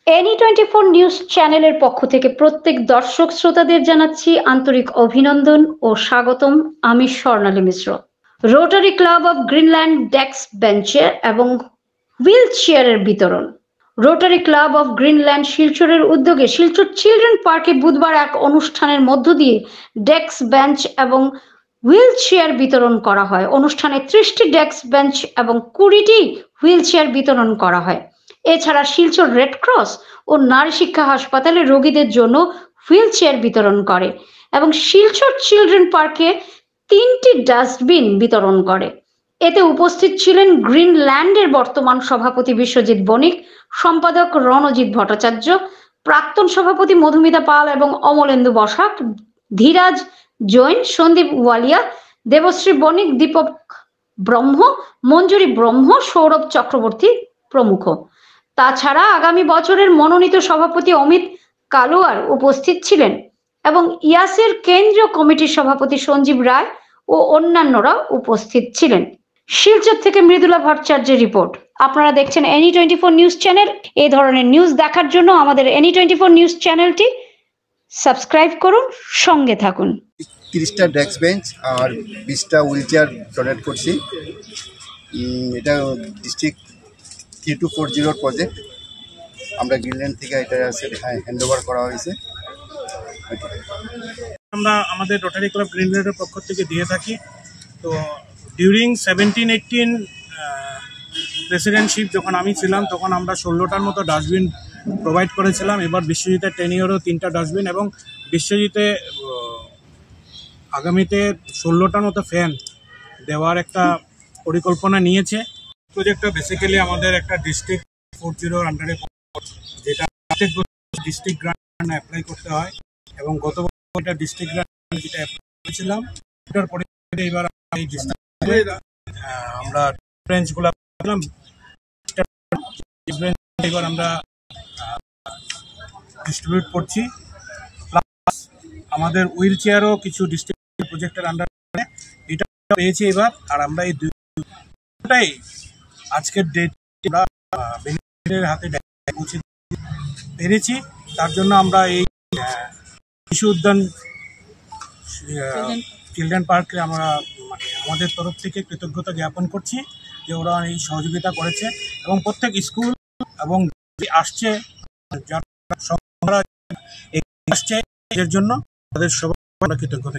এনি24 news চ্যানেলের পক্ষ থেকে প্রত্যেক দর্শক শ্রোতাদের জানাচ্ছি আন্তরিক অভিনন্দন ও স্বাগতম। আমি Swarnali Mishra. Rotary Club of Greenland desk বেঞ্চের এবং হুইল চেয়ারের বিতরণ। রোটারি ক্লাব অফ গ্রিনল্যান্ড শিলচরের উদ্যোগে শিলচর চিলড্রেন পার্কে বুধবার এক অনুষ্ঠানের মধ্য দিয়ে ডেস্ক বেঞ্চ এবং হুইল চেয়ার বিতরণ করা হয়। অনুষ্ঠানে 30টি ডেস্ক বেঞ্চ এবং 20টি হুইল চেয়ার বিতরণ করা হয়। এছাড়া শিলচর রেড ক্রস ও নারী শিক্ষা হাসপাতালে রোগীদের জন্য হুইল চেয়ার বিতরণ করে এবং শিলচর চিলড্রেন পার্কে 3টি ডাস্টবিন বিতরণ করে। এতে উপস্থিত ছিলেন গ্রিনল্যান্ডের বর্তমান সভাপতি বিশ্বজিৎ বণিক, সম্পাদক রণজিৎ ভট্টাচার্য, প্রাক্তন সভাপতি মধুমিতা পাল এবং অমলেন্দু বসাক, ধীরাজ জৈন, সন্দীপ ওয়ালিয়া, দেবশ্রী বণিক, দীপক ব্রহ্ম, মঞ্জুরি ব্রহ্ম, সৌরভ চক্রবর্তী প্রমুখ। তাছাড়া আগামী বছরের মনোনীত সভাপতি অমিত কালোয়ার উপস্থিত ছিলেন এবং ইয়াসের কেন্দ্রীয় কমিটির সভাপতি সঞ্জীব রায় ও অন্যান্যরা উপস্থিত ছিলেন। শিলচর থেকে মৃদুলা ভট্টাচার্যের রিপোর্ট। আপনারা দেখছেন এনি24 নিউজ চ্যানেল। এই ধরনের নিউজ দেখার জন্য আমাদের এনি24 নিউজ চ্যানেলটি সাবস্ক্রাইব করুন, সঙ্গে থাকুন। 30টা ডেস্ক বেঞ্চ আর 20টা হুইল চেয়ার ডোনেট করছি। এটা ডিস্ট্রিক্ট 3240 প্রজেক্ট। আমরা গ্রিনল্যান্ড থেকে এটা হ্যান্ড ওভার করা হয়েছে। আমরা আমাদের রোটারি ক্লাব গ্রিনল্যান্ডের পক্ষ থেকে দিয়ে থাকি। তো ডিউরিং 17-18 প্রেসিডেন্টশিপ যখন আমি ছিলাম তখন আমরা 16টার মতো ডাস্টবিন প্রোভাইড করেছিলাম। এবার বিশ্বজিতের টেনিয়রও 3টা ডাস্টবিন এবং বিশ্বজিতে আগামীতে 16টার মতো ফ্যান দেওয়ার একটা পরিকল্পনা নিয়েছে। প্রজেক্টটা বেসিক্যালি আমাদের একটা ডিস্ট্রিক্ট 40 আন্ডারে, যেটা ডিস্ট্রিক্ট গ্রান্ট অ্যাপ্লাই করতে হয় এবং গত বছর ডিস্ট্রিক্ট গ্রান্ট যেটা অ্যাপ্লাই করেছিলাম এটার পরিপ্রেক্ষিতে এবার এই ডিস্ট্রিক্টে আমরা ব্রাঞ্চগুলো পেলাম। এবার আমরা ডিস্ট্রিবিউট করছি। প্লাস আমাদের হুইল চেয়ারও কিছু ডিস্ট্রিক্ট প্রজেক্টের আন্ডারে এটা পেয়েছি এবার। আর আমরা এই দুটাই আজকের ডেট আমরা বেনিফিটের হাতে পৌঁছে পেরেছি। তার জন্য আমরা এই শিশু উদ্যান চিলড্রেন পার্কে আমরা আমাদের তরফ থেকে কৃতজ্ঞতা জ্ঞাপন করছি যে ওরা এই সহযোগিতা করেছে এবং প্রত্যেক স্কুল এবং আসছে যারা আসছে এর জন্য তাদের সবাই আমরা কৃতজ্ঞতা